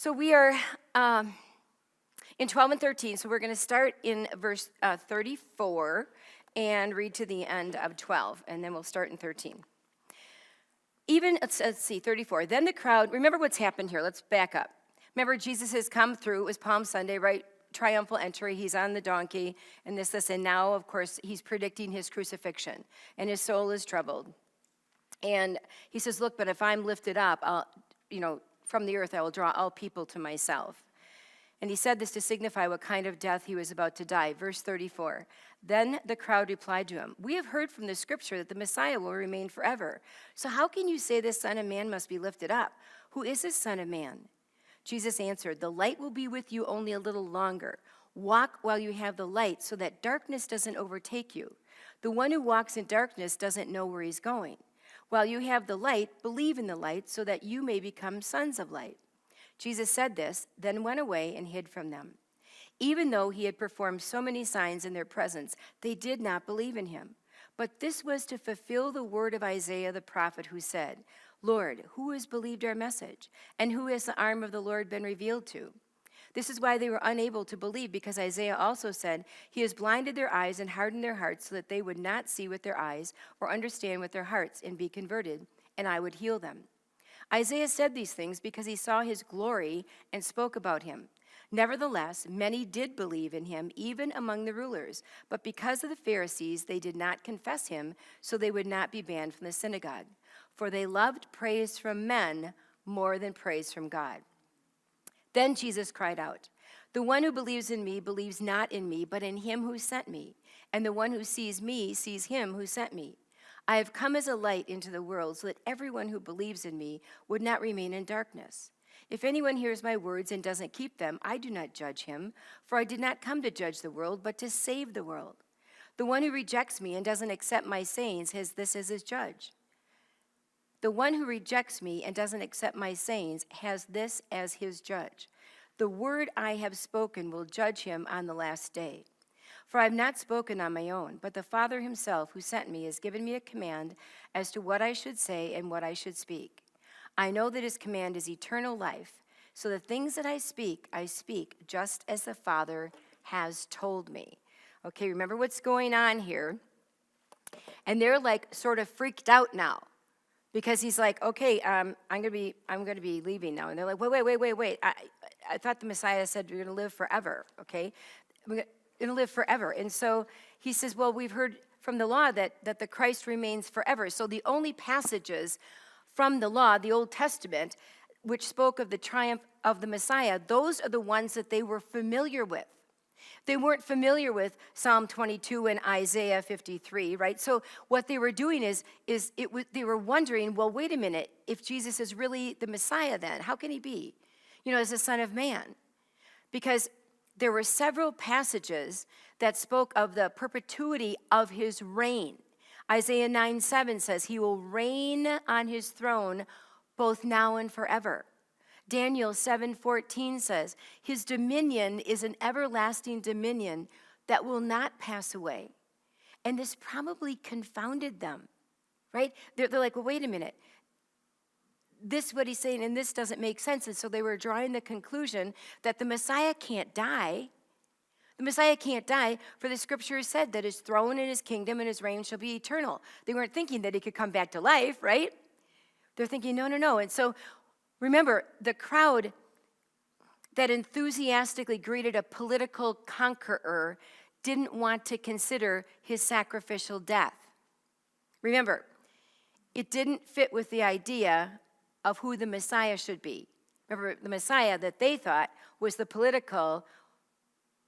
So we are in 12 and 13, so we're going to start in verse 34 and read to the end of 12, and then we'll start in 13. Let's see, 34. Then the crowd, remember what's happened here. Let's back up. Remember, Jesus has come through. It was Palm Sunday, right? Triumphal entry. He's on the donkey, and this. And now, of course, he's predicting his crucifixion, and his soul is troubled. And he says, look, but if I'm lifted up, from the earth, I will draw all people to myself. And he said this to signify what kind of death he was about to die. Verse 34. Then the crowd replied to him, we have heard from the scripture that the Messiah will remain forever. So how can you say this Son of Man must be lifted up? Who is this Son of Man? Jesus answered, the light will be with you only a little longer. Walk while you have the light so that darkness doesn't overtake you. The one who walks in darkness doesn't know where he's going. While you have the light, believe in the light so that you may become sons of light. Jesus said this, then went away and hid from them. Even though he had performed so many signs in their presence, they did not believe in him. But this was to fulfill the word of Isaiah the prophet who said, Lord, who has believed our message? And who has the arm of the Lord been revealed to? This is why they were unable to believe, because Isaiah also said, he has blinded their eyes and hardened their hearts so that they would not see with their eyes or understand with their hearts and be converted, and I would heal them. Isaiah said these things because he saw his glory and spoke about him. Nevertheless, many did believe in him, even among the rulers. But because of the Pharisees, they did not confess him, so they would not be banned from the synagogue. For they loved praise from men more than praise from God. Then Jesus cried out, the one who believes in me believes not in me, but in him who sent me. And the one who sees me sees him who sent me. I have come as a light into the world so that everyone who believes in me would not remain in darkness. If anyone hears my words and doesn't keep them, I do not judge him, for I did not come to judge the world, but to save the world. The one who rejects me and doesn't accept my sayings has this as his judge. The one who rejects me and doesn't accept my sayings has this as his judge. The word I have spoken will judge him on the last day. For I have not spoken on my own, but the Father himself who sent me has given me a command as to what I should say and what I should speak. I know that his command is eternal life, so the things that I speak just as the Father has told me. Okay, remember what's going on here. And they're like sort of freaked out now. Because he's like, okay, I'm gonna be leaving now. And they're like, wait. I thought the Messiah said you're gonna live forever, okay? We're gonna live forever. And so he says, well, we've heard from the law that the Christ remains forever. So the only passages from the law, the Old Testament, which spoke of the triumph of the Messiah, those are the ones that they were familiar with. They weren't familiar with Psalm 22 and Isaiah 53, right? So what they were doing they were wondering, well, wait a minute, if Jesus is really the Messiah then, how can he be, as the Son of Man? Because there were several passages that spoke of the perpetuity of his reign. Isaiah 9:7 says he will reign on his throne both now and forever. Daniel 7:14 says, his dominion is an everlasting dominion that will not pass away. And this probably confounded them, right? They're like, well, wait a minute. This, what he's saying, and this doesn't make sense. And so they were drawing the conclusion that the Messiah can't die. The Messiah can't die, for the scripture said that his throne and his kingdom and his reign shall be eternal. They weren't thinking that he could come back to life, right? They're thinking, no. And so remember, the crowd that enthusiastically greeted a political conqueror didn't want to consider his sacrificial death. Remember, it didn't fit with the idea of who the Messiah should be. Remember, the Messiah that they thought was the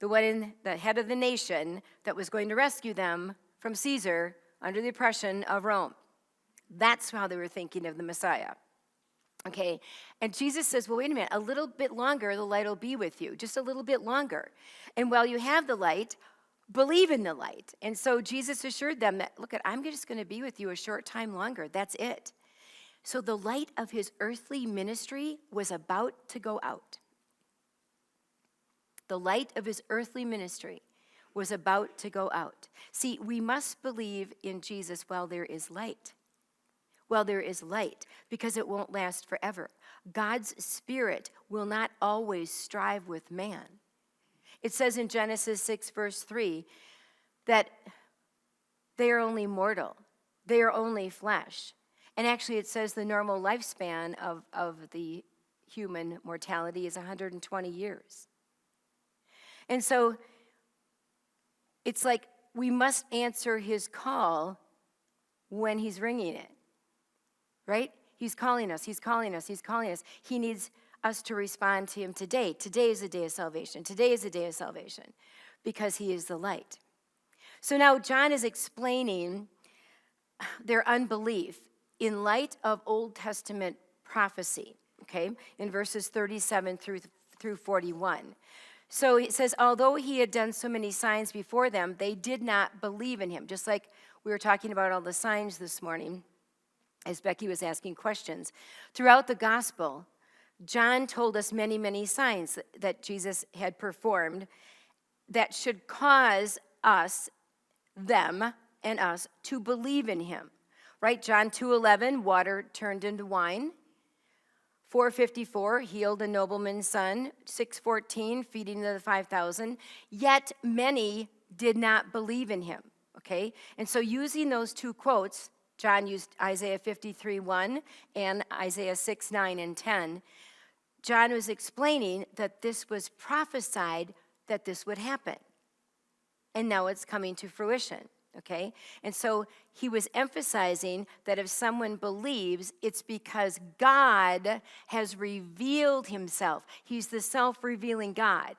one, the head of the nation that was going to rescue them from Caesar under the oppression of Rome. That's how they were thinking of the Messiah. Okay, and Jesus says, well, wait a minute, a little bit longer, the light will be with you, just a little bit longer. And while you have the light, believe in the light. And so Jesus assured them that, look, I'm just going to be with you a short time longer. That's it. So the light of his earthly ministry was about to go out. The light of his earthly ministry was about to go out. See, we must believe in Jesus while there is light. While there is light, because it won't last forever. God's Spirit will not always strive with man. It says in Genesis 6, verse 3, that they are only mortal. They are only flesh. And actually, it says the normal lifespan of the human mortality is 120 years. And so it's like we must answer his call when he's ringing it, right? He's calling us, he's calling us, he's calling us. He needs us to respond to him today. Today is a day of salvation. Today is a day of salvation because he is the light. So now John is explaining their unbelief in light of Old Testament prophecy, okay, in verses 37 through 41. So it says, although he had done so many signs before them, they did not believe in him. Just like we were talking about all the signs this morning, as Becky was asking questions. Throughout the gospel, John told us many, many signs that Jesus had performed that should cause us, them, and us to believe in him. Right? John 2:11, water turned into wine. 4:54, healed a nobleman's son. 6:14, feeding the 5,000. Yet many did not believe in him. Okay? And so using those two quotes, John used Isaiah 53:1 and Isaiah 6:9 and 10. John was explaining that this was prophesied that this would happen. And now it's coming to fruition. Okay? And so he was emphasizing that if someone believes, it's because God has revealed himself. He's the self-revealing God.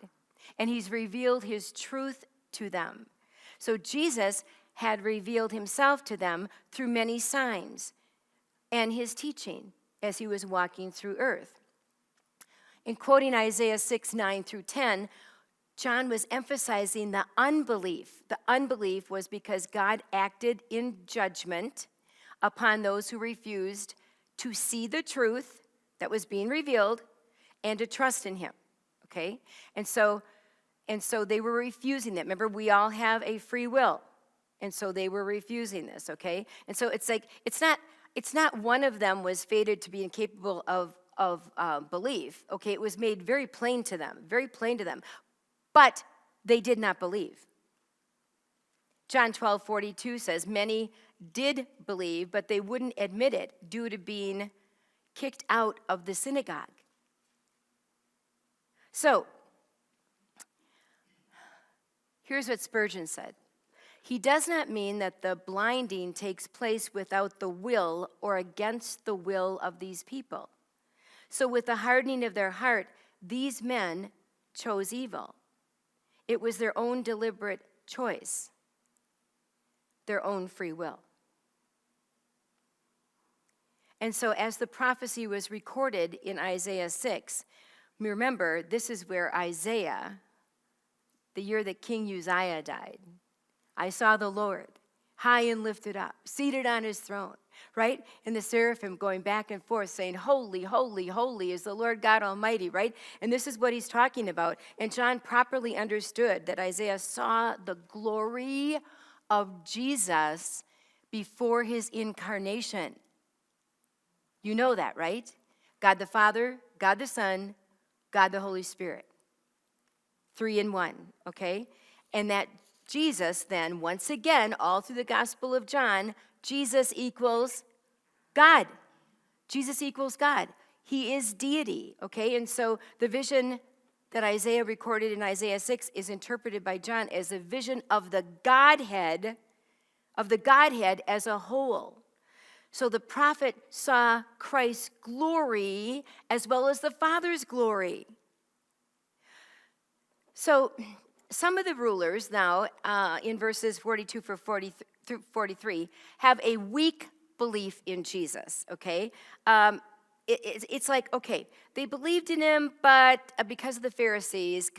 And he's revealed his truth to them. So Jesus had revealed himself to them through many signs and his teaching as he was walking through earth. In quoting Isaiah 6:9 through 10, John was emphasizing the unbelief. The unbelief was because God acted in judgment upon those who refused to see the truth that was being revealed and to trust in him, okay? And so they were refusing that. Remember, we all have a free will, and so they were refusing this, okay? And so it's like, it's not one of them was fated to be incapable of belief, okay? It was made very plain to them, but they did not believe. John 12:42 says, many did believe, but they wouldn't admit it due to being kicked out of the synagogue. So, here's what Spurgeon said. He does not mean that the blinding takes place without the will or against the will of these people. So with the hardening of their heart, these men chose evil. It was their own deliberate choice, their own free will. And so as the prophecy was recorded in Isaiah 6, remember, this is where Isaiah, the year that King Uzziah died, I saw the Lord high and lifted up, seated on his throne, right? And the seraphim going back and forth saying, holy, holy, holy is the Lord God Almighty, right? And this is what he's talking about. And John properly understood that Isaiah saw the glory of Jesus before his incarnation. You know that, right? God the Father, God the Son, God the Holy Spirit. 3 in 1, okay? And that Jesus then, once again, all through the Gospel of John, Jesus equals God. Jesus equals God. He is deity, okay? And so the vision that Isaiah recorded in Isaiah 6 is interpreted by John as a vision of the Godhead as a whole. So the prophet saw Christ's glory as well as the Father's glory. So some of the rulers now, in verses 42 through 43, have a weak belief in Jesus, okay? It's like, okay, they believed in him, but because the Pharisees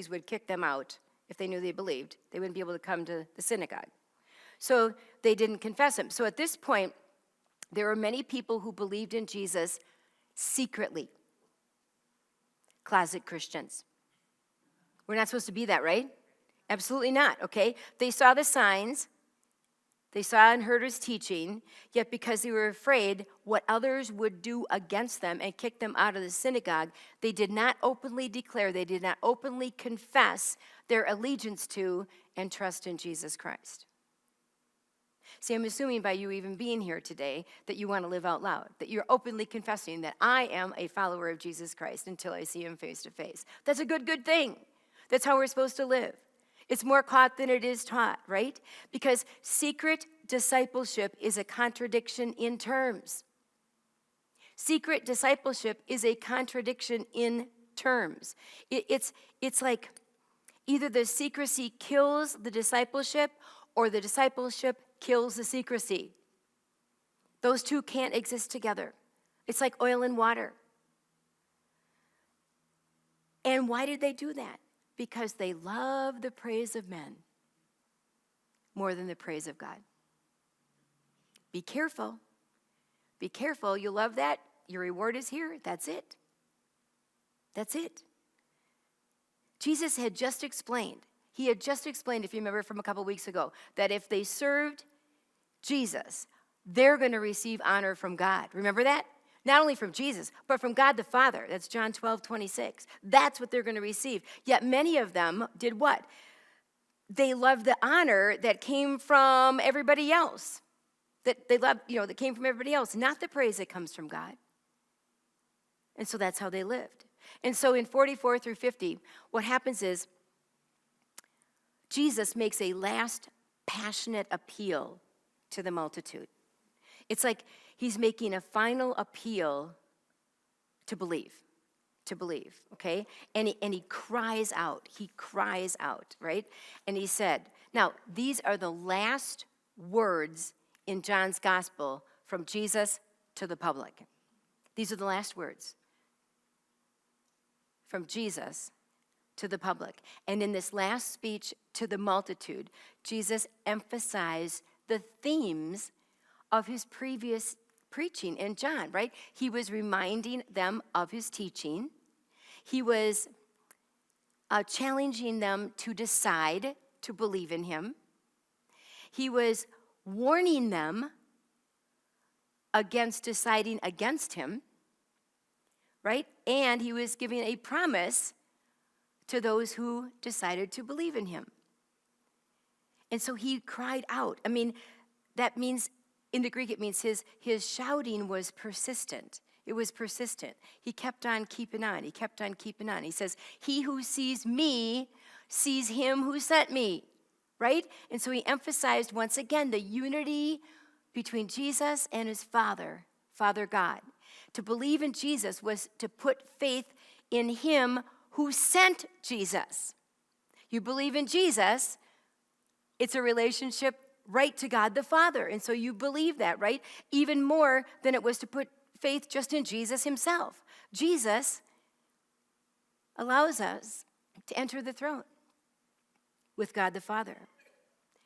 would kick them out if they knew they believed. They wouldn't be able to come to the synagogue. So they didn't confess him. So at this point, there were many people who believed in Jesus secretly. Closet Christians. We're not supposed to be that, right? Absolutely not, okay? They saw the signs, They saw and heard his teaching, yet because they were afraid what others would do against them and kick them out of the synagogue, they did not openly declare, they did not openly confess their allegiance to and trust in Jesus Christ. See, I'm assuming by you even being here today that you want to live out loud, that you're openly confessing that I am a follower of Jesus Christ until I see him face to face. That's a good thing. That's how we're supposed to live. It's more caught than it is taught, right? Because secret discipleship is a contradiction in terms. Secret discipleship is a contradiction in terms. It's like either the secrecy kills the discipleship or the discipleship kills the secrecy. Those two can't exist together. It's like oil and water. And why did they do that? Because they love the praise of men more than the praise of God. Be careful. Be careful. You love that. Your reward is here. That's it. That's it. Jesus had just explained. He had just explained, if you remember from a couple weeks ago, that if they served Jesus, they're going to receive honor from God. Remember that? Not only from Jesus, but from God the Father. That's John 12:26. That's what they're going to receive. Yet many of them did what? They loved the honor that came from everybody else. That they loved, that came from everybody else, not the praise that comes from God. And so that's how they lived. And so in 44 through 50, what happens is Jesus makes a last passionate appeal to the multitude. It's like he's making a final appeal to believe, okay? And he cries out, right? And he said, now, these are the last words in John's gospel from Jesus to the public. These are the last words from Jesus to the public. And in this last speech to the multitude, Jesus emphasized the themes of his previous preaching in John, right? He was reminding them of his teaching. He was challenging them to decide to believe in him. He was warning them against deciding against him, right? And he was giving a promise to those who decided to believe in him. And so he cried out. I mean, that means, in the Greek, it means his shouting was persistent. It was persistent. He kept on keeping on. He kept on keeping on. He says, he who sees me sees him who sent me, right? And so he emphasized once again the unity between Jesus and his Father, Father God. To believe in Jesus was to put faith in him who sent Jesus. You believe in Jesus, it's a relationship right to God the Father. And so you believe that, right? Even more than it was to put faith just in Jesus himself. Jesus allows us to enter the throne with God the Father.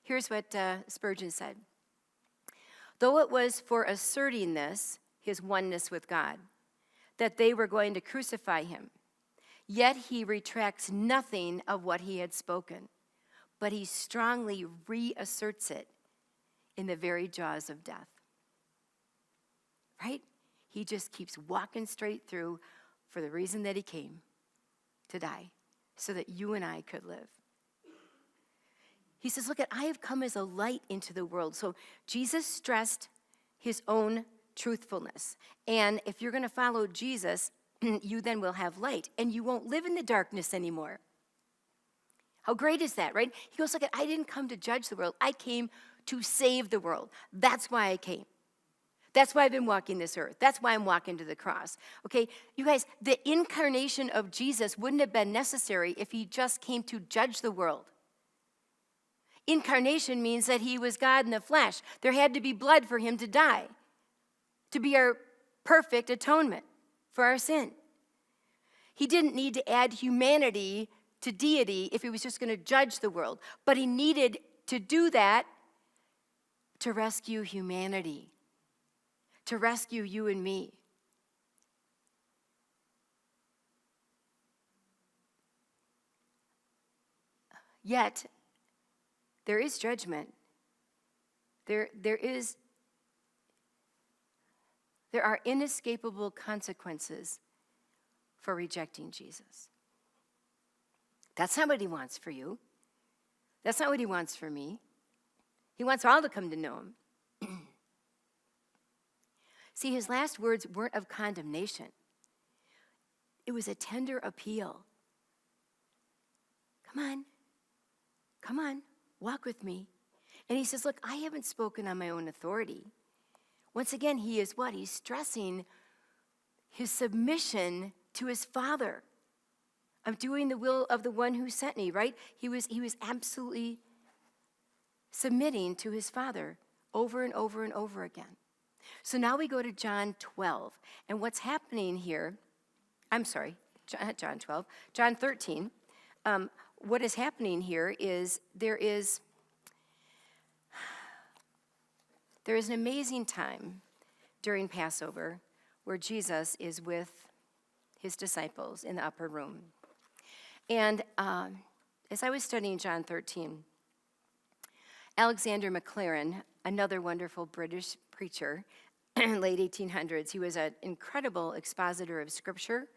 Here's what Spurgeon said. Though it was for asserting this, his oneness with God, that they were going to crucify him, yet he retracts nothing of what he had spoken, but he strongly reasserts it in the very jaws of death. Right? He just keeps walking straight through for the reason that he came, to die, so that you and I could live. He says, look, I have come as a light into the world. So Jesus stressed his own truthfulness. And if you're going to follow Jesus, you then will have light, and you won't live in the darkness anymore. How great is that, right? He goes, look, I didn't come to judge the world. I came to save the world. That's why I came. That's why I've been walking this earth. That's why I'm walking to the cross. Okay, you guys, the incarnation of Jesus wouldn't have been necessary if he just came to judge the world. Incarnation means that he was God in the flesh. There had to be blood for him to die, to be our perfect atonement for our sin. He didn't need to add humanity to deity if he was just going to judge the world, but he needed to do that to rescue humanity, to rescue you and me. Yet, there is judgment There are inescapable consequences for rejecting Jesus. That's not what he wants for you. That's not what he wants for me. He wants all to come to know him. See, his last words weren't of condemnation. It was a tender appeal. Come on, walk with me. And he says, look, I haven't spoken on my own authority. Once again, he is what? He's stressing his submission to his Father. I'm doing the will of the one who sent me, right? He was absolutely submitting to his Father over and over and over again. So now we go to John 12. And what's happening here, not John 12, John 13. What is happening here is there is an amazing time during Passover where Jesus is with his disciples in the upper room. And as I was studying John 13, Alexander MacLaren, another wonderful British preacher, late 1800s, he was an incredible expositor of Scripture.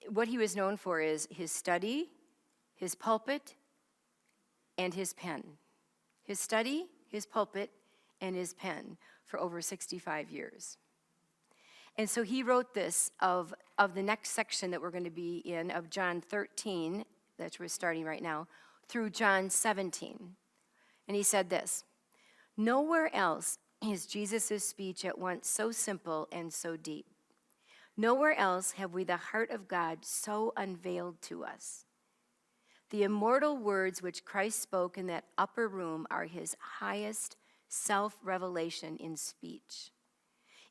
What he was known for is his study, his pulpit, and his pen. His study, his pulpit, and his pen for over 65 years. And so he wrote this of the next section that we're going to be in, of John 13, that we're starting right now, through John 17. And he said this: nowhere else is Jesus' speech at once so simple and so deep. Nowhere else have we the heart of God so unveiled to us. The immortal words which Christ spoke in that upper room are his highest self-revelation in speech,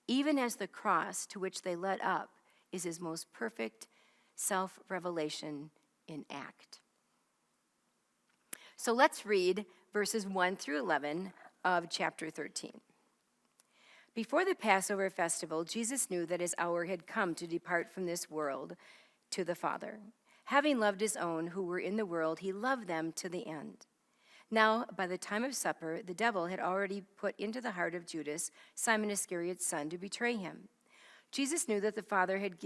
even as the cross to which they led up is his most perfect self-revelation in act. So let's read verses 1 through 11 of chapter 13. Before the Passover festival, Jesus knew that his hour had come to depart from this world to the Father. Having loved his own who were in the world, he loved them to the end. Now, by the time of supper, the devil had already put into the heart of Judas, Simon Iscariot's son, to betray him. Jesus knew that the Father had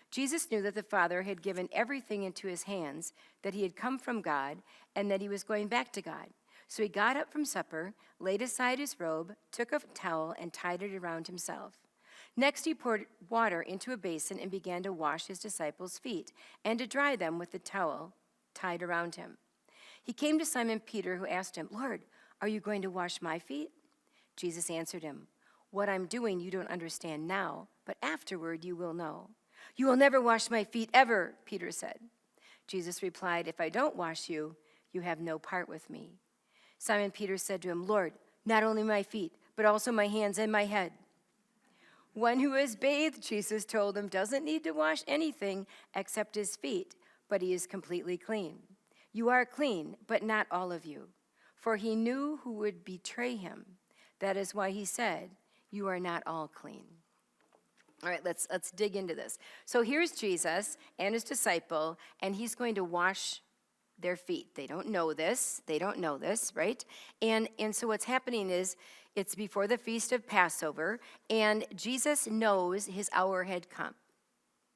Jesus knew that the Father had given everything into his hands, that he had come from God, and that he was going back to God. So he got up from supper, laid aside his robe, took a towel, and tied it around himself. Next he poured water into a basin and began to wash his disciples' feet, and to dry them with the towel tied around him. He came to Simon Peter, who asked him, "Lord, are you going to wash my feet?" Jesus answered him, "What I'm doing you don't understand now, but afterward you will know." "You will never wash my feet ever," Peter said. Jesus replied, "If I don't wash you, you have no part with me." Simon Peter said to him, "Lord, not only my feet, but also my hands and my head." "One who is bathed," Jesus told him, "doesn't need to wash anything except his feet, but he is completely clean. You are clean, but not all of you." For he knew who would betray him. That is why he said, "You are not all clean." All right, let's dig into this. So here's Jesus and his disciple, and he's going to wash their feet. They don't know this, right? And so what's happening is it's before the feast of Passover, and Jesus knows his hour had come.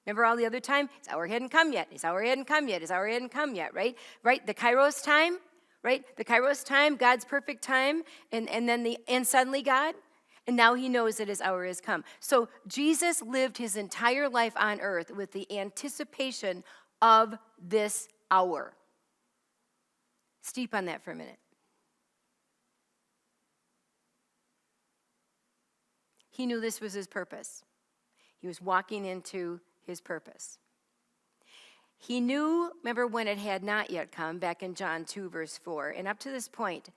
Remember all the other time? His hour hadn't come yet, his hour hadn't come yet, his hour hadn't come yet, right? Right, the Kairos time, right? The Kairos time, God's perfect time, and suddenly God. And now he knows that his hour has come. So Jesus lived his entire life on earth with the anticipation of this hour. Steep on that for a minute. He knew this was his purpose. He was walking into his purpose. He knew, remember, when it had not yet come, back in John 2, verse 4. And up to this point,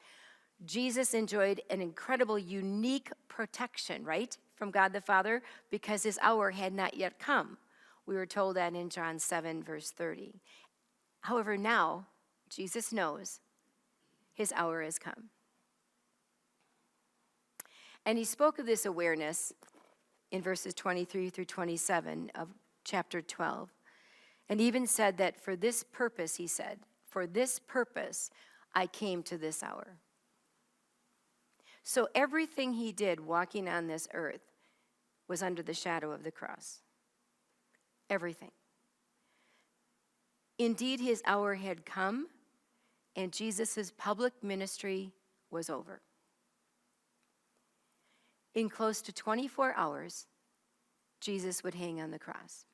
Jesus enjoyed an incredible, unique protection, right, from God the Father, because his hour had not yet come. We were told that in John 7, verse 30. However, now, Jesus knows his hour has come. And he spoke of this awareness in verses 23 through 27 of chapter 12, and even said that for this purpose, he said, "For this purpose I came to this hour. So everything he did walking on this earth was under the shadow of the cross. Everything. Indeed, his hour had come, and Jesus' public ministry was over. In close to 24 hours, Jesus would hang on the cross.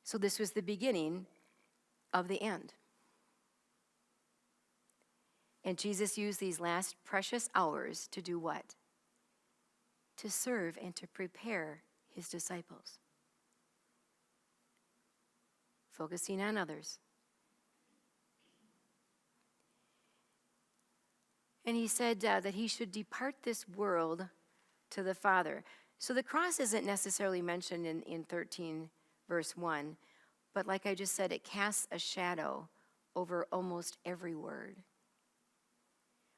So this was the beginning of the end. And Jesus used these last precious hours to do what? To serve and to prepare his disciples. Focusing on others. And he said that he should depart this world to the Father. So the cross isn't necessarily mentioned in 13, verse 1, but like I just said, it casts a shadow over almost every word.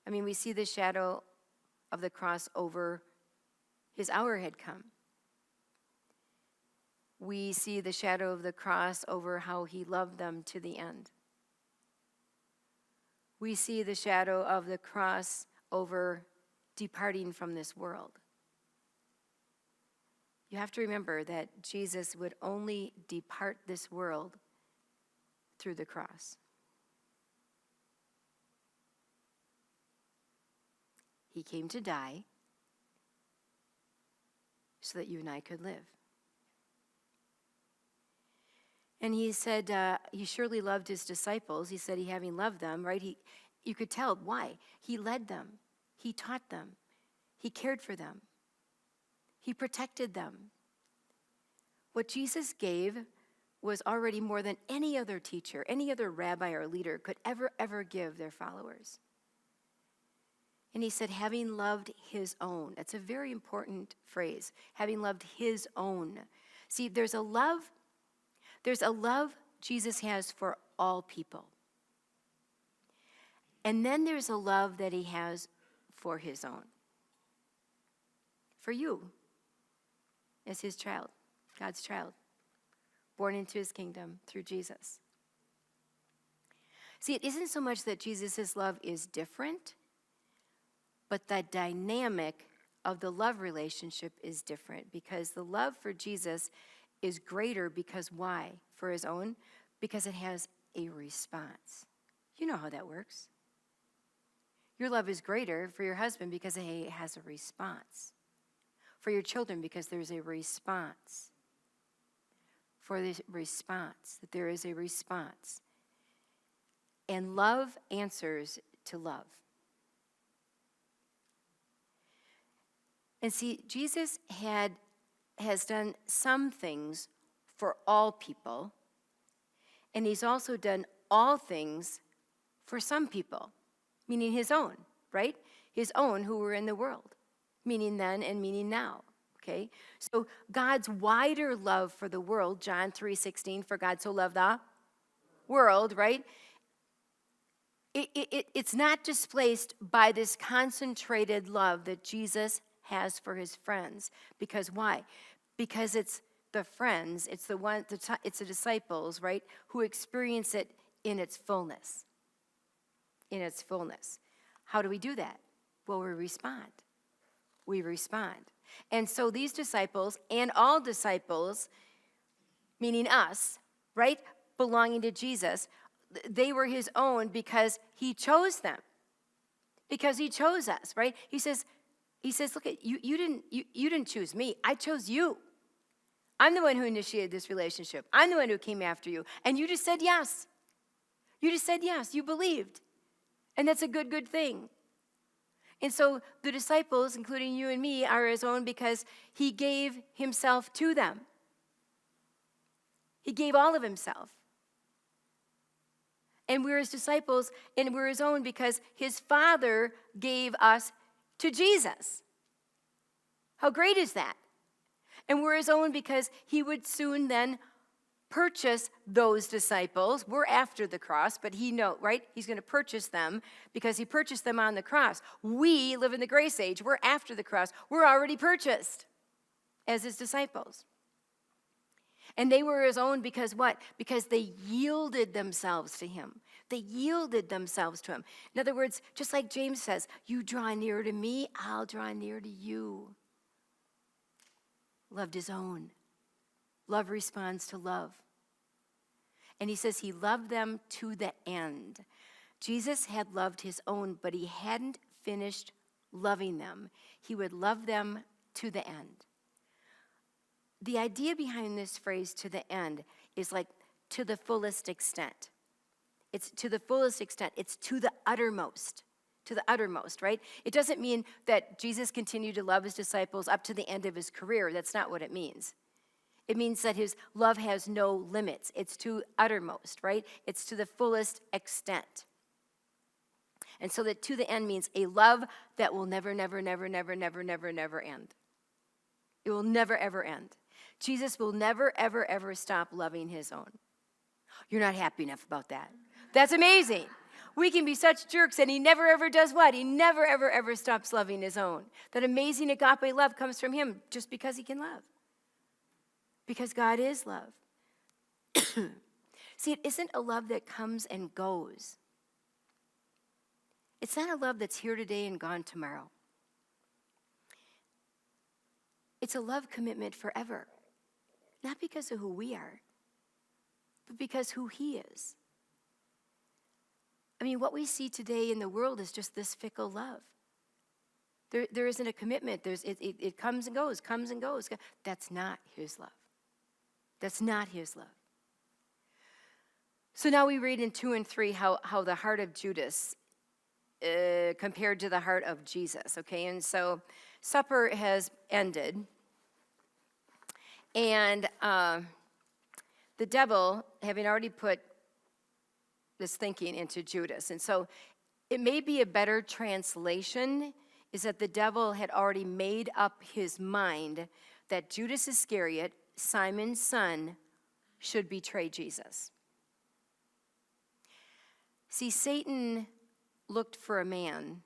I mean, we see the shadow of the cross over his hour had come. We see the shadow of the cross over how he loved them to the end. We see the shadow of the cross over departing from this world. You have to remember that Jesus would only depart this world through the cross. He came to die so that you and I could live. And he said he surely loved his disciples. He said he having loved them, right? You could tell why. He led them. He taught them. He cared for them. He protected them. What Jesus gave was already more than any other teacher, any other rabbi or leader could ever give their followers. And he said, having loved his own. That's a very important phrase. Having loved his own. See, there's a love Jesus has for all people. And then there's a love that he has for his own. For you, as his child, God's child, born into his kingdom through Jesus. See, it isn't so much that Jesus' love is different, but the dynamic of the love relationship is different, because the love for Jesus is greater because why? For his own? Because it has a response. You know how that works. Your love is greater for your husband because it has a response. For your children because there's a response. For the response, that there is a response. And love answers to love. And see, Jesus has done some things for all people, and he's also done all things for some people, meaning his own, right? His own who were in the world, meaning then and meaning now, okay? So God's wider love for the world, John 3:16, for God so loved the world, right? It's not displaced by this concentrated love that Jesus has for his friends. Because why? Because it's the friends, it's the disciples, right, who experience it in its fullness. In its fullness. How do we do that? Well, we respond. We respond. And so these disciples and all disciples, meaning us, right, belonging to Jesus, they were his own because he chose them. Because he chose us, right? He says, look, you didn't choose me. I chose you. I'm the one who initiated this relationship. I'm the one who came after you. And you just said yes. You just said yes. You believed. And that's a good thing. And so the disciples, including you and me, are his own because he gave himself to them. He gave all of himself. And we're his disciples, and we're his own because his Father gave us to Jesus. How great is that? And we're his own because he would soon then purchase those disciples. We're after the cross, but right? He's going to purchase them because he purchased them on the cross. We live in the grace age. We're after the cross. We're already purchased as his disciples. And they were his own because what? Because they yielded themselves to him. They yielded themselves to him. In other words, just like James says, you draw near to me, I'll draw near to you. Loved his own. Love responds to love. And he says he loved them to the end. Jesus had loved his own, but he hadn't finished loving them. He would love them to the end. The idea behind this phrase, to the end, is like to the fullest extent. It's to the fullest extent. It's to the uttermost. To the uttermost, right? It doesn't mean that Jesus continued to love his disciples up to the end of his career. That's not what it means. It means that his love has no limits. It's to uttermost, right? It's to the fullest extent. And so that to the end means a love that will never, never, never, never, never, never, never end. It will never, ever end. Jesus will never, ever, ever stop loving his own. You're not happy enough about that. That's amazing. We can be such jerks, and he never, ever does what? He never, ever, ever stops loving his own. That amazing agape love comes from him just because he can love. Because God is love. See, it isn't a love that comes and goes. It's not a love that's here today and gone tomorrow. It's a love commitment forever. Not because of who we are, but because who he is. I mean, what we see today in the world is just this fickle love. There isn't a commitment. It comes and goes, comes and goes. That's not his love. That's not his love. So now we read in 2 and 3 how the heart of Judas compared to the heart of Jesus, okay? And so supper has ended. And the devil, having already put this thinking into Judas. And so it may be a better translation is that the devil had already made up his mind that Judas Iscariot, Simon's son, should betray Jesus. See, Satan looked for a man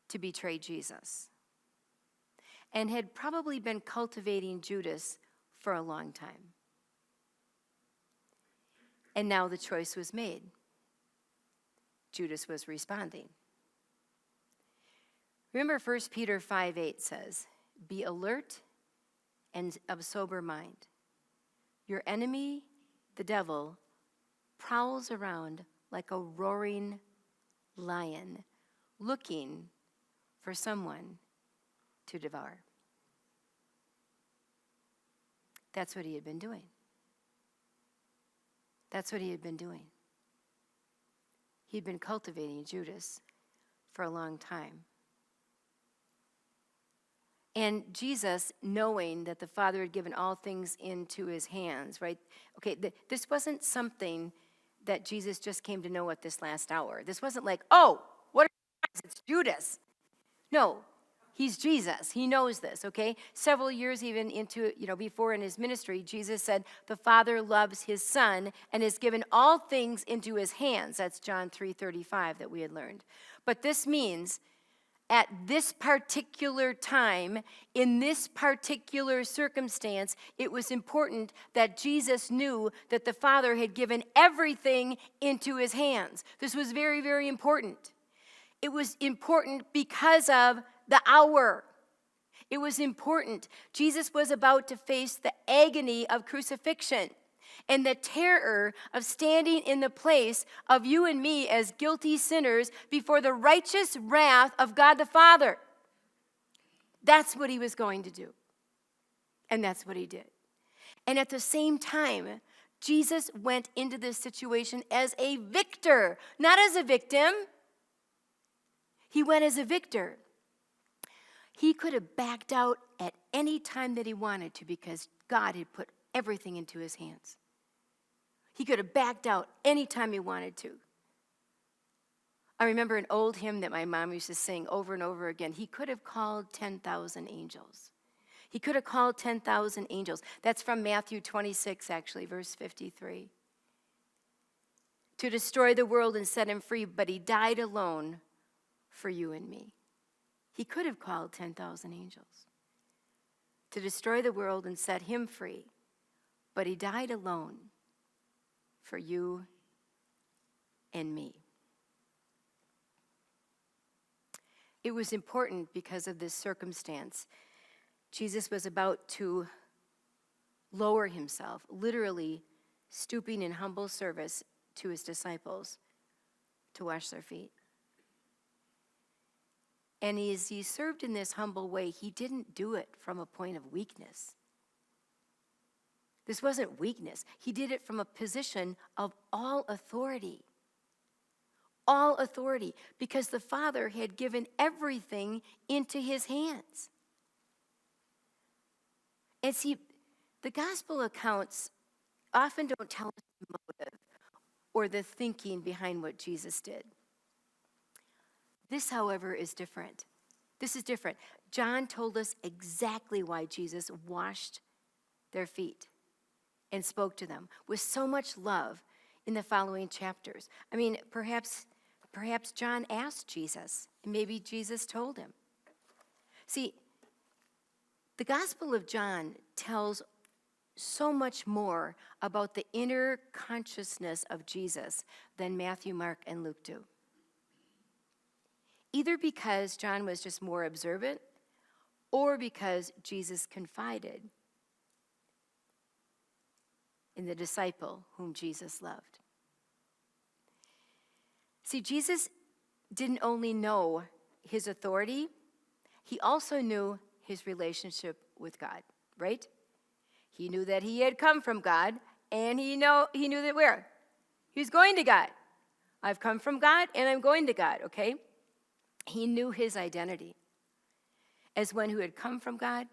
to betray Jesus and had probably been cultivating Judas for a long time. And now the choice was made. Judas was responding. Remember 1 Peter 5:8 says, be alert and of sober mind. Your enemy, the devil, prowls around like a roaring lion, looking for someone to devour. That's what he had been doing. That's what he had been doing. He'd been cultivating Judas for a long time. And Jesus, knowing that the Father had given all things into his hands, right? Okay, this wasn't something that Jesus just came to know at this last hour. This wasn't like, oh, what are you guys? It's Judas. No, he's Jesus. He knows this, okay? Several years even into, before in his ministry, Jesus said, the Father loves his Son and has given all things into his hands. That's John 3:35 that we had learned. But this means at this particular time, in this particular circumstance, it was important that Jesus knew that the Father had given everything into his hands. This was very, very important. It was important because of the hour. It was important. Jesus was about to face the agony of crucifixion and the terror of standing in the place of you and me as guilty sinners before the righteous wrath of God the Father. That's what he was going to do. And that's what he did. And at the same time, Jesus went into this situation as a victor, not as a victim. He went as a victor. He could have backed out at any time that he wanted to because God had put everything into his hands. He could have backed out any time he wanted to. I remember an old hymn that my mom used to sing over and over again. He could have called 10,000 angels. He could have called 10,000 angels. That's from Matthew 26, actually, verse 53. To destroy the world and set him free, but he died alone for you and me. He could have called 10,000 angels to destroy the world and set him free, but he died alone for you and me. It was important because of this circumstance. Jesus was about to lower himself, literally stooping in humble service to his disciples to wash their feet. And as he served in this humble way, he didn't do it from a point of weakness. This wasn't weakness. He did it from a position of all authority. All authority, because the Father had given everything into his hands. And see, the gospel accounts often don't tell us the motive or the thinking behind what Jesus did. This, however, is different. This is different. John told us exactly why Jesus washed their feet and spoke to them with so much love in the following chapters. I mean, perhaps John asked Jesus, and maybe Jesus told him. See, the Gospel of John tells so much more about the inner consciousness of Jesus than Matthew, Mark, and Luke do. Either because John was just more observant, or because Jesus confided in the disciple whom Jesus loved. See, Jesus didn't only know his authority, he also knew his relationship with God, right? He knew that he had come from God, and he knew that where? He's going to God. I've come from God, and I'm going to God, okay? He knew his identity as one who had come from God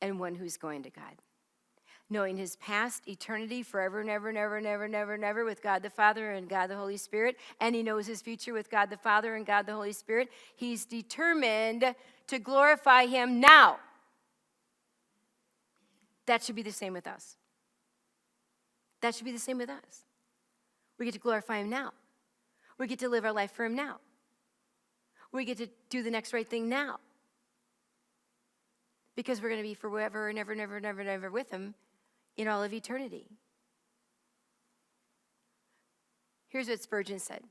and one who's going to God. Knowing his past eternity forever, never, never, never, never, never with God the Father and God the Holy Spirit, and he knows his future with God the Father and God the Holy Spirit, he's determined to glorify him now. That should be the same with us. That should be the same with us. We get to glorify him now. We get to live our life for him now. We get to do the next right thing now. Because we're going to be forever and ever, never, never, never with him in all of eternity. Here's what Spurgeon said.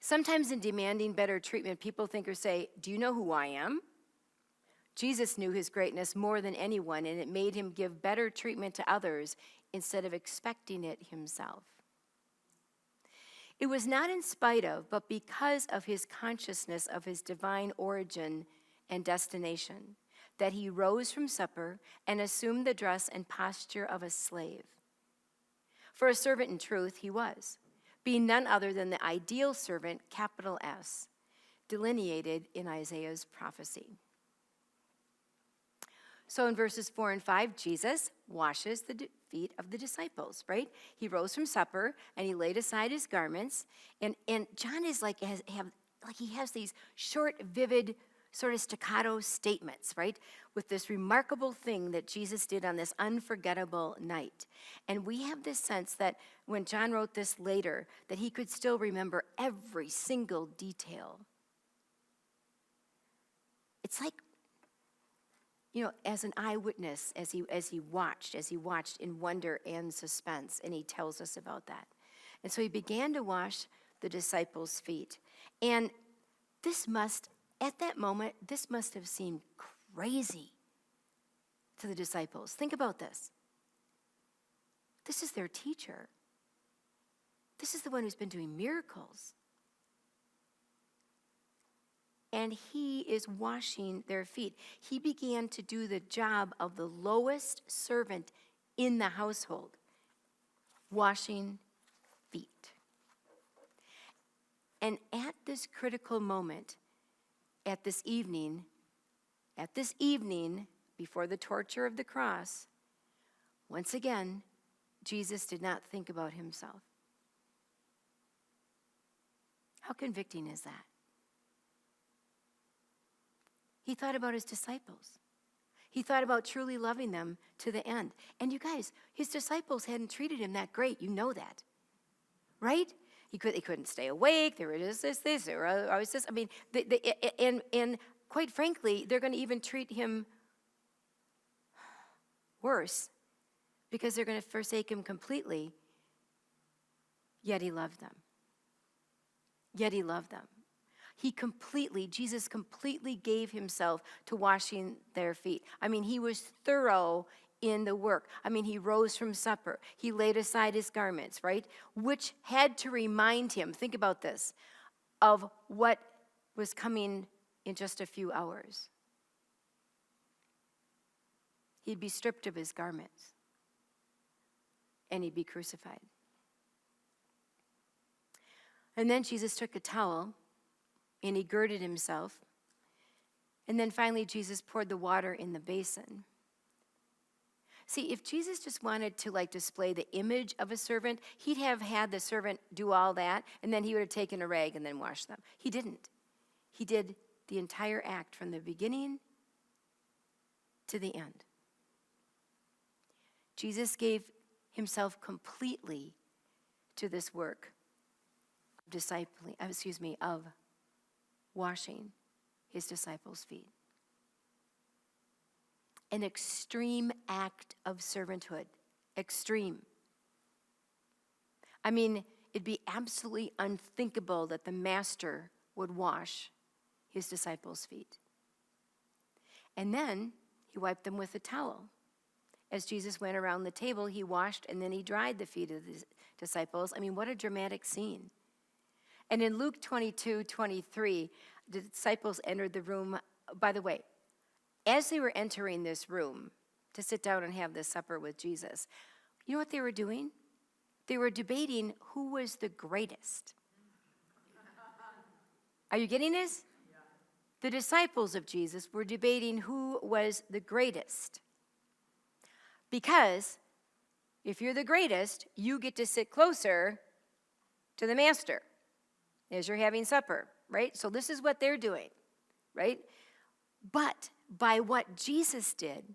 Sometimes in demanding better treatment, people think or say, "Do you know who I am?" Jesus knew his greatness more than anyone, and it made him give better treatment to others instead of expecting it himself. It was not in spite of, but because of his consciousness of his divine origin and destination, that he rose from supper and assumed the dress and posture of a slave. For a servant in truth he was, being none other than the ideal servant, capital S, delineated in Isaiah's prophecy. So in verses 4 and 5, Jesus washes the feet of the disciples, right? He rose from supper and he laid aside his garments. And John is he has these short, vivid, sort of staccato statements, right? With this remarkable thing that Jesus did on this unforgettable night. And we have this sense that when John wrote this later, that he could still remember every single detail. It's like, as an eyewitness, as he watched in wonder and suspense, and he tells us about that. And so he began to wash the disciples' feet. And at that moment, this must have seemed crazy to the disciples. Think about this. This is their teacher. This is the one who's been doing miracles. And he is washing their feet. He began to do the job of the lowest servant in the household, washing feet. And at this critical moment, at this evening, before the torture of the cross, once again, Jesus did not think about himself. How convicting is that? He thought about his disciples. He thought about truly loving them to the end. And you guys, his disciples hadn't treated him that great. You know that, right? He couldn't stay awake. There was this. There was always this. I mean, and quite frankly, they're going to even treat him worse because they're going to forsake him completely. Yet he loved them. Yet he loved them. Jesus completely gave himself to washing their feet. I mean, he was thorough in the work. I mean, he rose from supper. He laid aside his garments, right? Which had to remind him, think about this, of what was coming in just a few hours. He'd be stripped of his garments, and he'd be crucified. And then Jesus took a towel, and he girded himself. And then finally, Jesus poured the water in the basin. See, if Jesus just wanted to display the image of a servant, he'd have had the servant do all that, and then he would have taken a rag and then washed them. He didn't. He did the entire act from the beginning to the end. Jesus gave himself completely to this work of washing his disciples' feet. An extreme act of servanthood. Extreme. I mean, it'd be absolutely unthinkable that the master would wash his disciples' feet. And then he wiped them with a towel. As Jesus went around the table, he washed and then he dried the feet of the disciples. I mean, what a dramatic scene. And in Luke 22:23, the disciples entered the room. By the way, as they were entering this room to sit down and have this supper with Jesus, you know what they were doing? They were debating who was the greatest. Are you getting this? Yeah. The disciples of Jesus were debating who was the greatest. Because if you're the greatest, you get to sit closer to the master as you're having supper, right? So this is what they're doing, right? But by what Jesus did,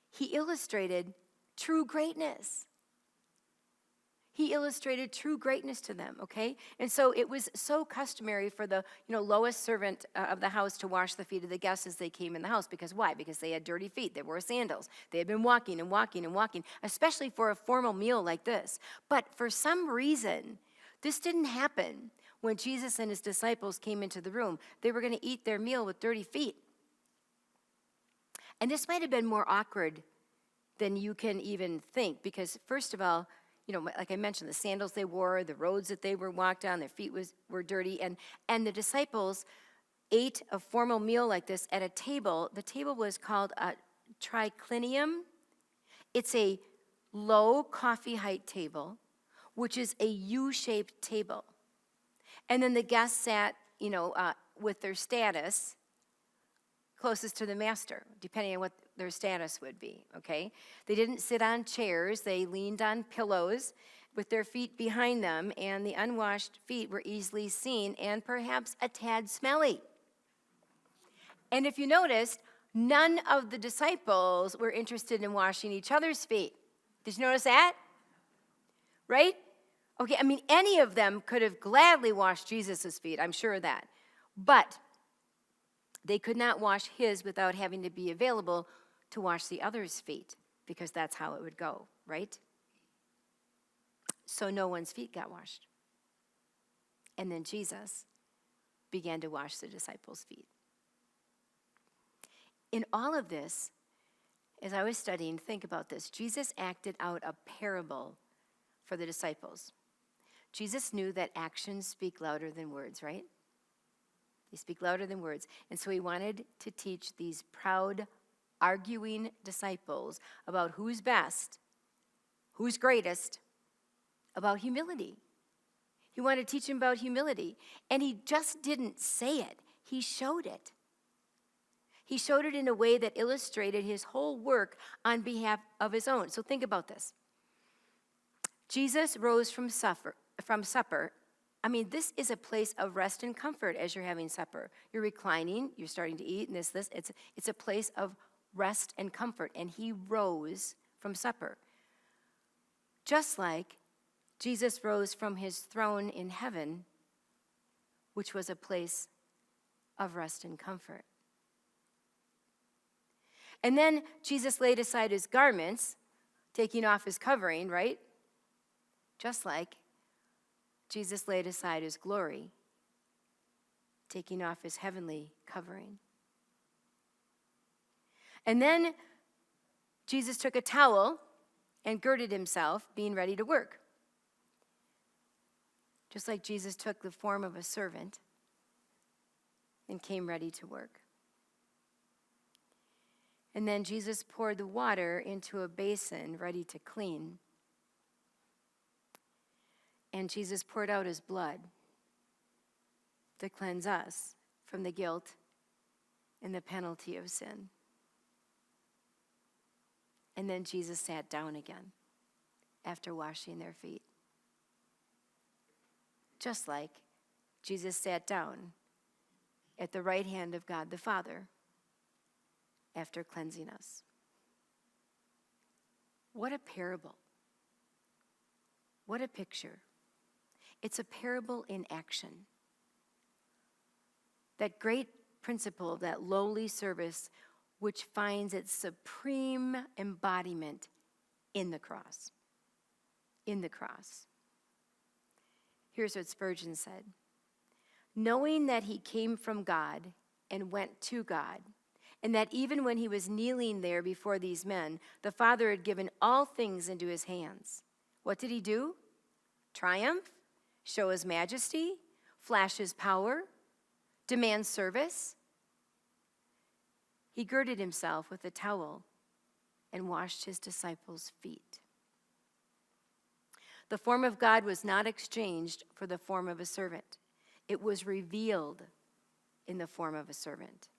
he illustrated true greatness. He illustrated true greatness to them, okay? And so it was so customary for the lowest servant of the house to wash the feet of the guests as they came in the house. Because why? Because they had dirty feet. They wore sandals. They had been walking and walking and walking, especially for a formal meal like this. But for some reason, this didn't happen when Jesus and his disciples came into the room. They were going to eat their meal with dirty feet. And this might have been more awkward than you can even think. Because first of all, like I mentioned, the sandals they wore, the roads that they were walked on, their feet were dirty. And the disciples ate a formal meal like this at a table. The table was called a triclinium. It's a low coffee height table, which is a U-shaped table. And then the guests sat, with their status closest to the master, depending on what their status would be, okay? They didn't sit on chairs. They leaned on pillows with their feet behind them, and the unwashed feet were easily seen and perhaps a tad smelly. And if you noticed, none of the disciples were interested in washing each other's feet. Did you notice that? Right? Okay, I mean, any of them could have gladly washed Jesus' feet, I'm sure of that. But they could not wash his without having to be available to wash the other's feet, because that's how it would go, right? So no one's feet got washed. And then Jesus began to wash the disciples' feet. In all of this, as I was studying, think about this. Jesus acted out a parable for the disciples. Jesus knew that actions speak louder than words, right? They speak louder than words. And so he wanted to teach these proud, arguing disciples about who's best, who's greatest, about humility. He wanted to teach them about humility. And he just didn't say it. He showed it. He showed it in a way that illustrated his whole work on behalf of his own. So think about this. Jesus rose from supper. I mean, this is a place of rest and comfort as you're having supper. You're reclining, you're starting to eat, and this. It's a place of rest and comfort. And he rose from supper. Just like Jesus rose from his throne in heaven, which was a place of rest and comfort. And then Jesus laid aside his garments. taking off his covering, right? Just like Jesus laid aside his glory, taking off his heavenly covering. And then Jesus took a towel and girded himself, being ready to work. Just like Jesus took the form of a servant and came ready to work. And then Jesus poured the water into a basin ready to clean. And Jesus poured out his blood to cleanse us from the guilt and the penalty of sin. And then Jesus sat down again after washing their feet. Just like Jesus sat down at the right hand of God the Father after cleansing us. What a parable. What a picture. It's a parable in action. That great principle, that lowly service, which finds its supreme embodiment in the cross. In the cross. Here's what Spurgeon said. Knowing that he came from God and went to God, and that even when he was kneeling there before these men, the Father had given all things into his hands. What did he do? Triumph? Show his majesty? Flash his power? Demand service? He girded himself with a towel and washed his disciples' feet. The form of God was not exchanged for the form of a servant. It was revealed in the form of a servant.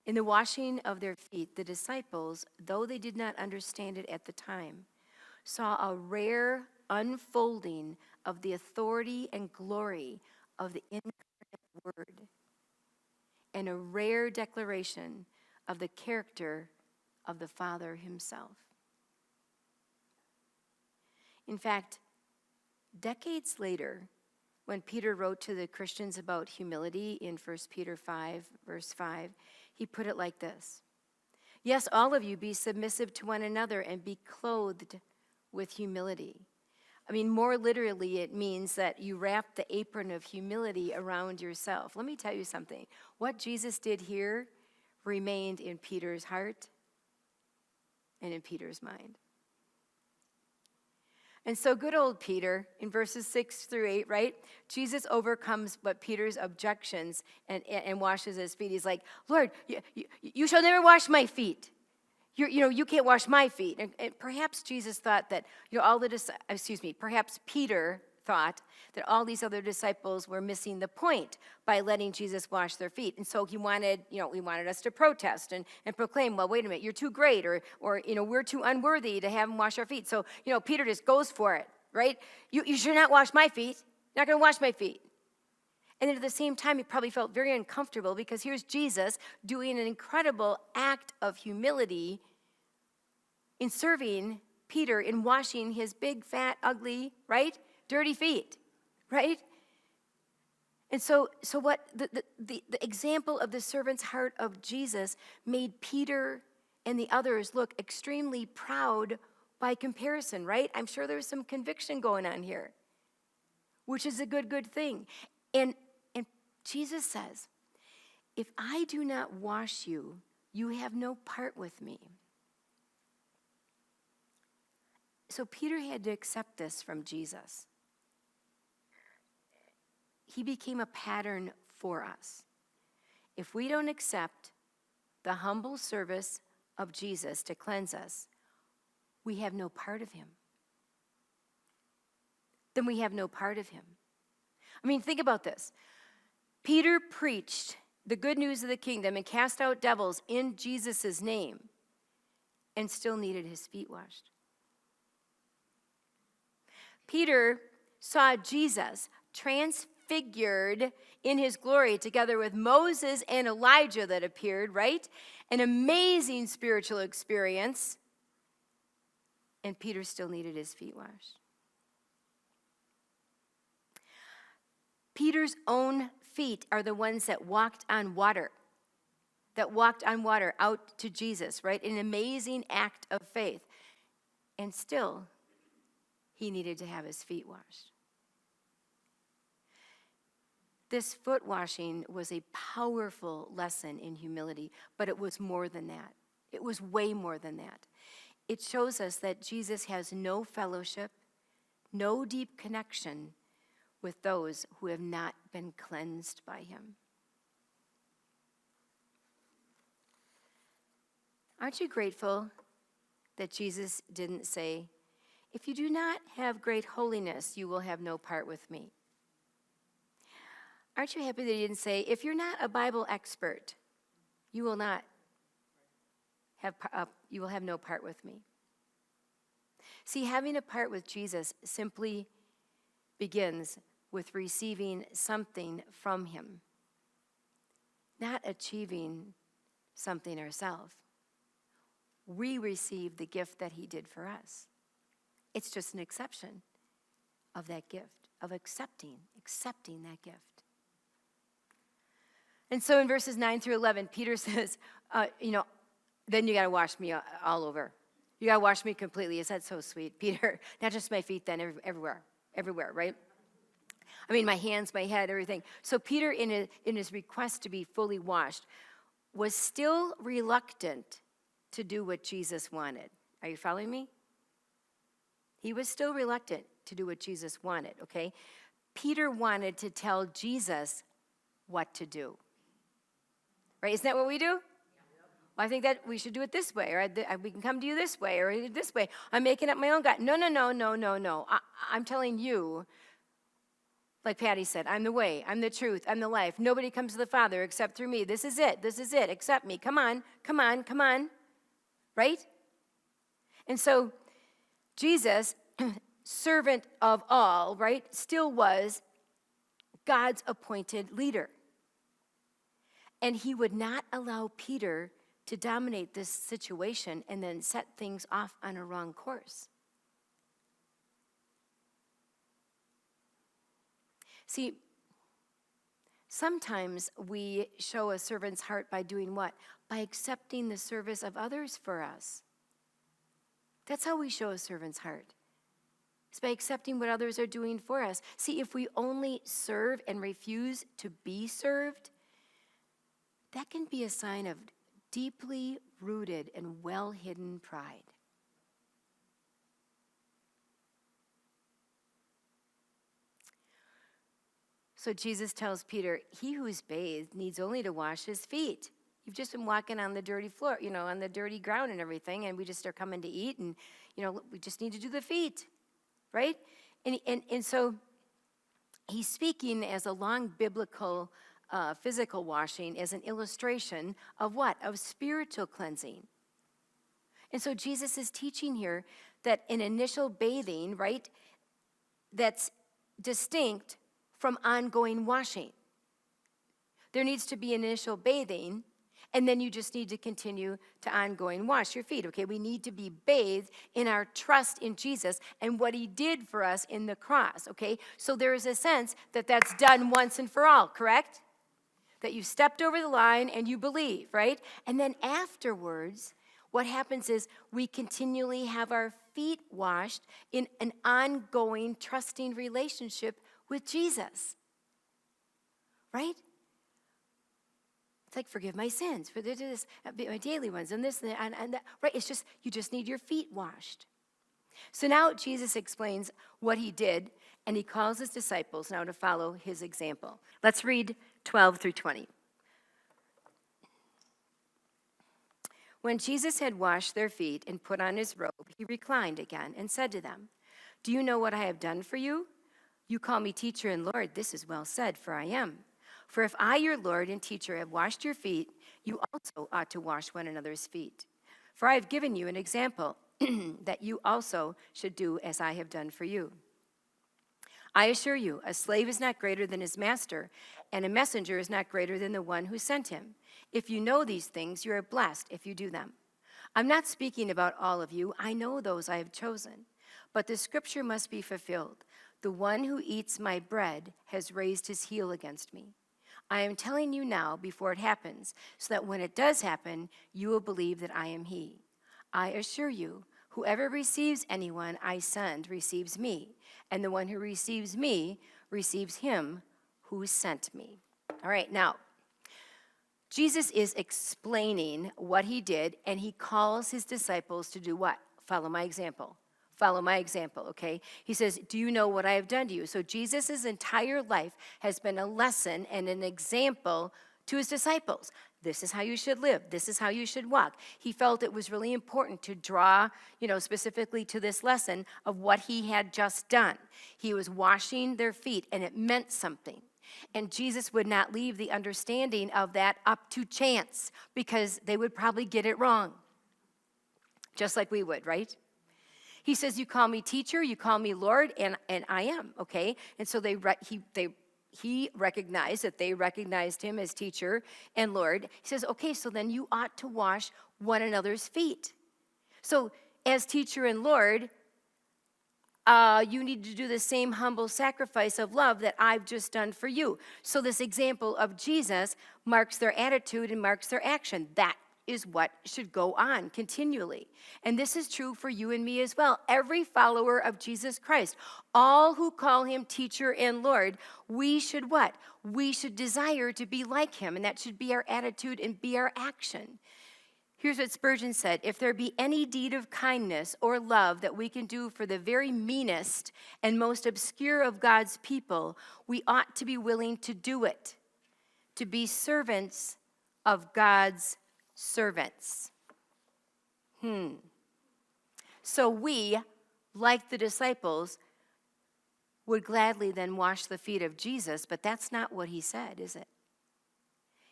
In the washing of their feet, the disciples, though they did not understand it at the time, saw a rare unfolding of the authority and glory of the incarnate Word, and a rare declaration of the character of the Father himself. In fact, decades later, when Peter wrote to the Christians about humility in 1 Peter 5, verse 5, he put it like this. Yes, all of you be submissive to one another and be clothed with humility. I mean, more literally, it means that you wrap the apron of humility around yourself. Let me tell you something. What Jesus did here remained in Peter's heart and in Peter's mind. And so good old Peter, in verses 6 through 8, right? Jesus overcomes what Peter's objections and washes his feet. He's like, Lord, you shall never wash my feet. You can't wash my feet. And perhaps Jesus thought that, perhaps Peter thought that all these other disciples were missing the point by letting Jesus wash their feet. And so he wanted us to protest and proclaim, well, wait a minute, you're too great, or we're too unworthy to have him wash our feet. So, Peter just goes for it, right? You should not wash my feet. You're not going to wash my feet. And then at the same time, he probably felt very uncomfortable because here's Jesus doing an incredible act of humility in serving Peter in washing his big, fat, ugly, right? Dirty feet, right? And so what the example of the servant's heart of Jesus made Peter and the others look extremely proud by comparison, right? I'm sure there's some conviction going on here, which is a good thing. And Jesus says, if I do not wash you, you have no part with me. So Peter had to accept this from Jesus. He became a pattern for us. If we don't accept the humble service of Jesus to cleanse us, we have no part of him. Then we have no part of him. I mean, think about this. Peter preached the good news of the kingdom and cast out devils in Jesus' name and still needed his feet washed. Peter saw Jesus transfigured in his glory together with Moses and Elijah that appeared, right? An amazing spiritual experience. And Peter still needed his feet washed. Peter's own feet are the ones that walked on water out to Jesus, right? An amazing act of faith. And still, he needed to have his feet washed. This foot washing was a powerful lesson in humility, but it was more than that. It was way more than that. It shows us that Jesus has no fellowship, no deep connection with those who have not been cleansed by him. Aren't you grateful that Jesus didn't say, if you do not have great holiness, you will have no part with me? Aren't you happy that he didn't say, if you're not a Bible expert, you will not have, you will have no part with me? See, having a part with Jesus simply begins with receiving something from him, not achieving something ourselves. We receive the gift that he did for us. It's just an exception of that gift, of accepting that gift. And so in verses 9 through 11, Peter says, then you got to wash me all over. You got to wash me completely. Is that so sweet, Peter? Not just my feet, then everywhere, right? I mean, my hands, my head, everything. So Peter, in his request to be fully washed, was still reluctant to do what Jesus wanted. Are you following me? He was still reluctant to do what Jesus wanted, okay? Peter wanted to tell Jesus what to do. Right? Isn't that what we do? Well, I think that we should do it this way, or we can come to you this way, or this way. I'm making up my own God. No. I'm telling you, like Patty said, I'm the way, I'm the truth, I'm the life. Nobody comes to the Father except through me. This is it. Accept me. Come on. Right? And so Jesus, servant of all, right, still was God's appointed leader. And he would not allow Peter to dominate this situation and then set things off on a wrong course. See, sometimes we show a servant's heart by doing what? By accepting the service of others for us. That's how we show a servant's heart. It's by accepting what others are doing for us. See, if we only serve and refuse to be served, that can be a sign of deeply rooted and well-hidden pride. So Jesus tells Peter, he who is bathed needs only to wash his feet. You've just been walking on the dirty floor, on the dirty ground and everything, and we just are coming to eat, and, we just need to do the feet, right? And so he's speaking as a long biblical physical washing as an illustration of what? Of spiritual cleansing. And so Jesus is teaching here that an initial bathing, right, that's distinct from ongoing washing. There needs to be initial bathing, and then you just need to continue to ongoing wash your feet, okay? We need to be bathed in our trust in Jesus and what he did for us in the cross, okay? So there is a sense that that's done once and for all, correct? That you stepped over the line and you believe, right? And then afterwards, what happens is we continually have our feet washed in an ongoing, trusting relationship with Jesus, right? It's like, forgive my sins, for this, my daily ones, and this, and that, right? It's just, you just need your feet washed. So now Jesus explains what he did, and he calls his disciples now to follow his example. Let's read 12 through 20. When Jesus had washed their feet and put on his robe, he reclined again and said to them, "Do you know what I have done for you? You call me teacher and Lord. This is well said, for I am. For if I, your Lord and teacher, have washed your feet, you also ought to wash one another's feet. For I have given you an example that you also should do as I have done for you. I assure you, a slave is not greater than his master, and a messenger is not greater than the one who sent him. If you know these things, you are blessed if you do them. I'm not speaking about all of you. I know those I have chosen. But the scripture must be fulfilled. The one who eats my bread has raised his heel against me. I am telling you now before it happens, so that when it does happen, you will believe that I am he. I assure you, Whoever receives anyone I send receives me, and the one who receives me receives him who sent me. All right, now, Jesus is explaining what he did, and he calls his disciples to do what? Follow my example. Follow my example, okay? He says, do you know what I have done to you? So Jesus' entire life has been a lesson and an example to his disciples. This is how you should live. This is how you should walk. He felt it was really important to draw, specifically to this lesson of what he had just done. He was washing their feet, and it meant something. And Jesus would not leave the understanding of that up to chance, because they would probably get it wrong, just like we would, right? He says, you call me teacher, you call me Lord, and I am, okay? And so he recognized that they recognized him as teacher and Lord. He says, okay, so then you ought to wash one another's feet. So as teacher and Lord, you need to do the same humble sacrifice of love that I've just done for you. So this example of Jesus marks their attitude and marks their action. That is what should go on continually. And this is true for you and me as well. Every follower of Jesus Christ, all who call him teacher and Lord, we should what? We should desire to be like him, and that should be our attitude and be our action. Here's what Spurgeon said: if there be any deed of kindness or love that we can do for the very meanest and most obscure of God's people, we ought to be willing to do it, to be servants of God's servants. So we, like the disciples, would gladly then wash the feet of Jesus, but that's not what he said, is it?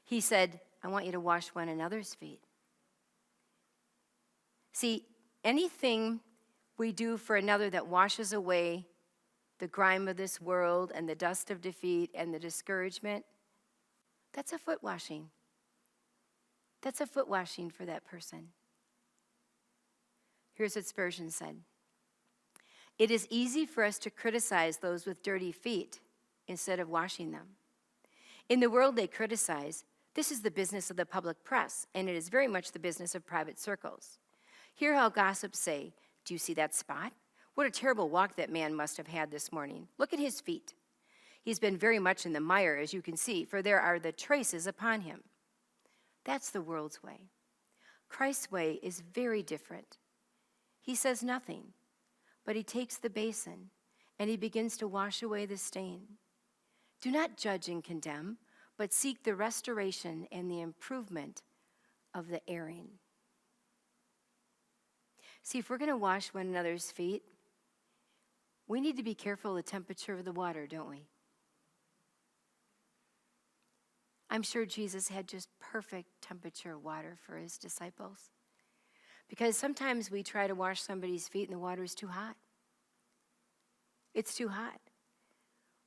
He said, I want you to wash one another's feet. See, anything we do for another that washes away the grime of this world and the dust of defeat and the discouragement, that's a foot washing. That's a foot washing for that person. Here's what Spurgeon said: it is easy for us to criticize those with dirty feet instead of washing them. In the world they criticize, this is the business of the public press, and it is very much the business of private circles. Hear how gossips say, do you see that spot? What a terrible walk that man must have had this morning. Look at his feet. He's been very much in the mire, as you can see, for there are the traces upon him. That's the world's way. Christ's way is very different. He says nothing, but he takes the basin and he begins to wash away the stain. Do not judge and condemn, but seek the restoration and the improvement of the erring. See, if we're going to wash one another's feet, we need to be careful of the temperature of the water, don't we? I'm sure Jesus had just perfect temperature water for his disciples. Because sometimes we try to wash somebody's feet and the water is too hot. It's too hot.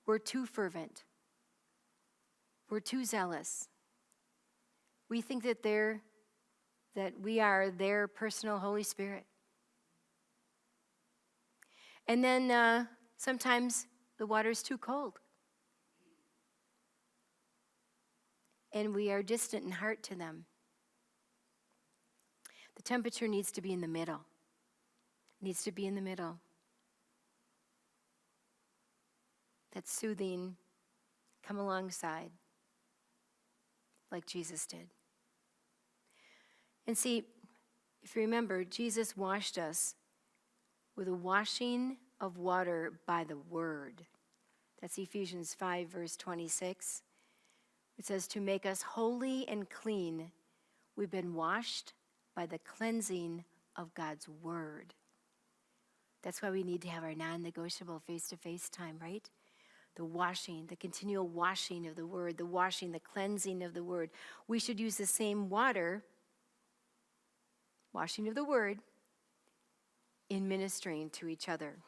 We're too fervent. We're too zealous. We think that we are their personal Holy Spirit. And then sometimes the water's too cold. And we are distant in heart to them. The temperature needs to be in the middle. It needs to be in the middle. That's soothing. Come alongside, like Jesus did. And see, if you remember, Jesus washed us with a washing of water by the word. That's Ephesians 5, verse 26. It says, to make us holy and clean, we've been washed by the cleansing of God's word. That's why we need to have our non-negotiable face-to-face time, right? The washing, the continual washing of the word, the washing, the cleansing of the word. We should use the same water, washing of the word, in ministering to each other.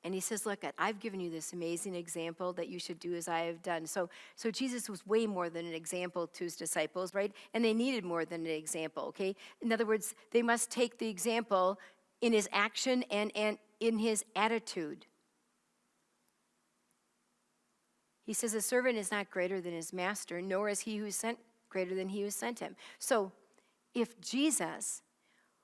And he says, look, I've given you this amazing example that you should do as I have done. So Jesus was way more than an example to his disciples, right? And they needed more than an example, okay? In other words, they must take the example in his action and in his attitude. He says, a servant is not greater than his master, nor is he who is sent greater than he who sent him. So if Jesus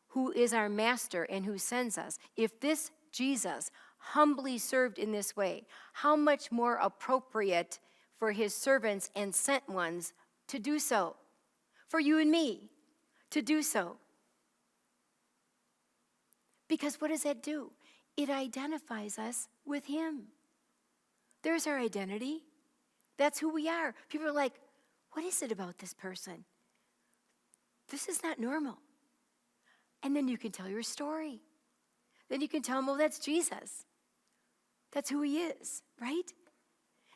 who is our master and who sends us, if this Jesus humbly served in this way, how much more appropriate for his servants and sent ones to do so, for you and me to do so. Because what does that do? It identifies us with him. There's our identity. That's who we are. People are like, what is it about this person? This is not normal. And then you can tell your story. Then you can tell them, oh, that's Jesus. That's who he is, right?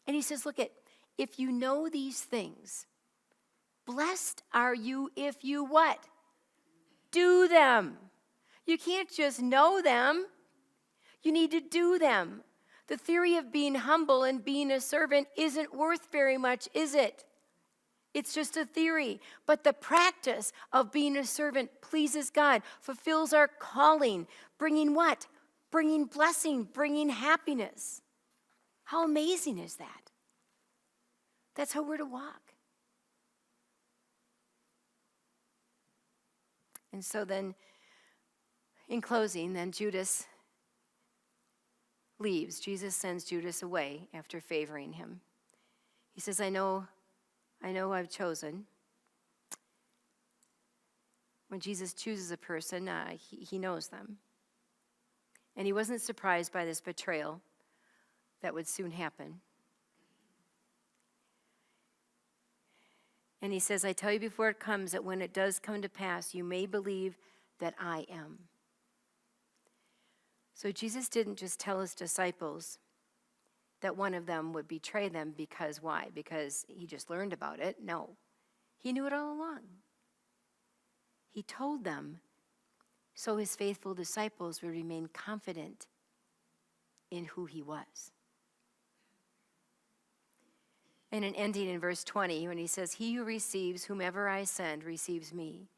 And he says, look at, if you know these things, blessed are you if you what? Do them. You can't just know them. You need to do them. The theory of being humble and being a servant isn't worth very much, is it? It's just a theory. But the practice of being a servant pleases God, fulfills our calling, bringing what? Bringing blessing, bringing happiness. How amazing is that? That's how we're to walk. And so then, in closing, then Judas leaves. Jesus sends Judas away after favoring him. He says, I know I've chosen. When Jesus chooses a person, he knows them. And he wasn't surprised by this betrayal that would soon happen. And he says, I tell you before it comes that when it does come to pass, you may believe that I am. So Jesus didn't just tell his disciples that one of them would betray them because why? Because he just learned about it? No. He knew it all along. He told them so his faithful disciples would remain confident in who he was. And an ending in verse 20 when he says, he who receives whomever I send receives me,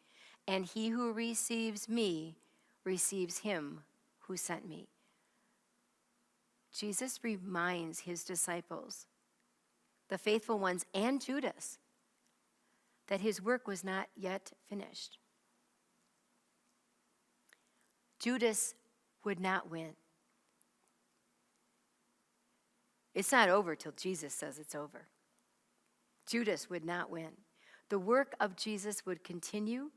and he who receives me receives him who sent me. Jesus reminds his disciples, the faithful ones and Judas, that his work was not yet finished. Judas would not win. It's not over till Jesus says it's over. Judas would not win. The work of Jesus would continue,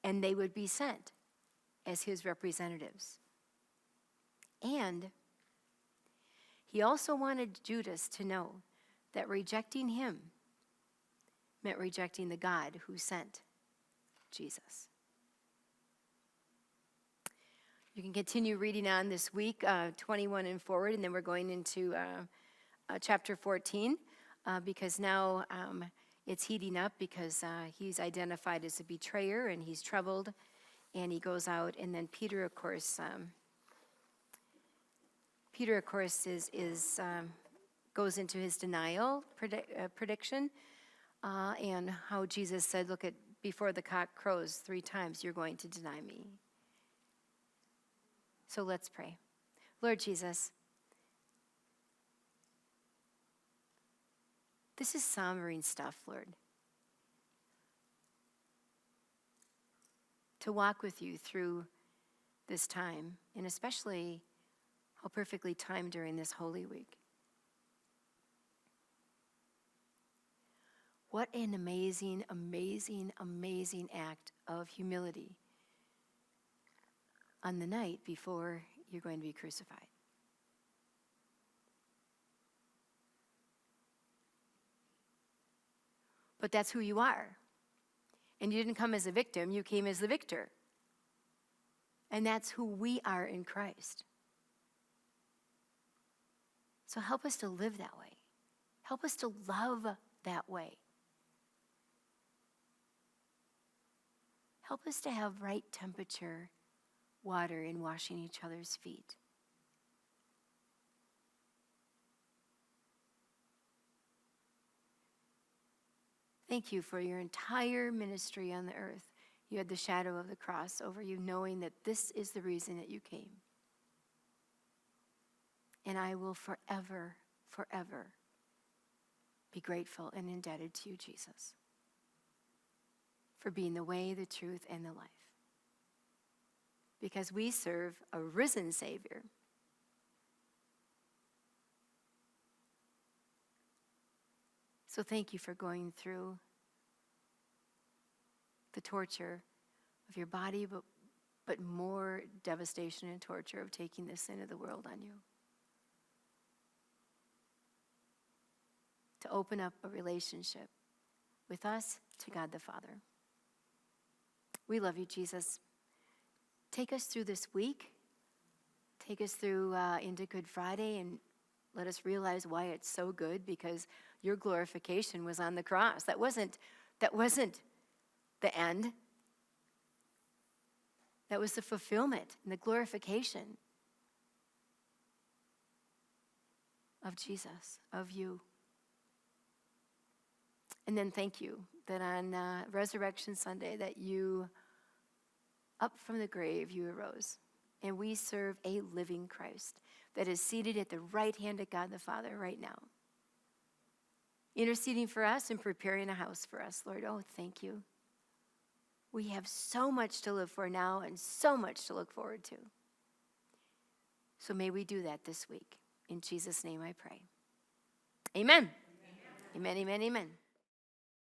and they would be sent as his representatives. And he also wanted Judas to know that rejecting him meant rejecting the God who sent Jesus. You can continue reading on this week, 21 and forward, and then we're going into chapter 14 because now it's heating up because he's identified as a betrayer and he's troubled and he goes out. And then Peter, of course, goes into his denial prediction and how Jesus said, look, at before the cock crows 3 times, you're going to deny me. So let's pray. Lord Jesus, this is sombering stuff, Lord. To walk with you through this time, and especially how perfectly timed during this Holy Week. What an amazing, amazing, amazing act of humility on the night before you're going to be crucified. But that's who you are. And you didn't come as a victim, you came as the victor. And that's who we are in Christ. So help us to live that way. Help us to love that way. Help us to have right temperature water in washing each other's feet. Thank you for your entire ministry on the earth. You had the shadow of the cross over you, knowing that this is the reason that you came. And I will forever, forever be grateful and indebted to you, Jesus, for being the way, the truth, and the life. because we serve a risen Savior. So thank you for going through the torture of your body, but more devastation and torture of taking the sin of the world on you. To open up a relationship with us to God the Father. We love you, Jesus. Take us through this week. Take us through into Good Friday, and let us realize why it's so good, because your glorification was on the cross. That wasn't the end. That was the fulfillment and the glorification of Jesus, of you. And then thank you that on Resurrection Sunday that you, up from the grave, you arose. And we serve a living Christ that is seated at the right hand of God the Father right now, interceding for us and preparing a house for us, Lord. Oh, thank you. We have so much to live for now and so much to look forward to. So may we do that this week. In Jesus' name I pray. Amen. Amen, amen, amen.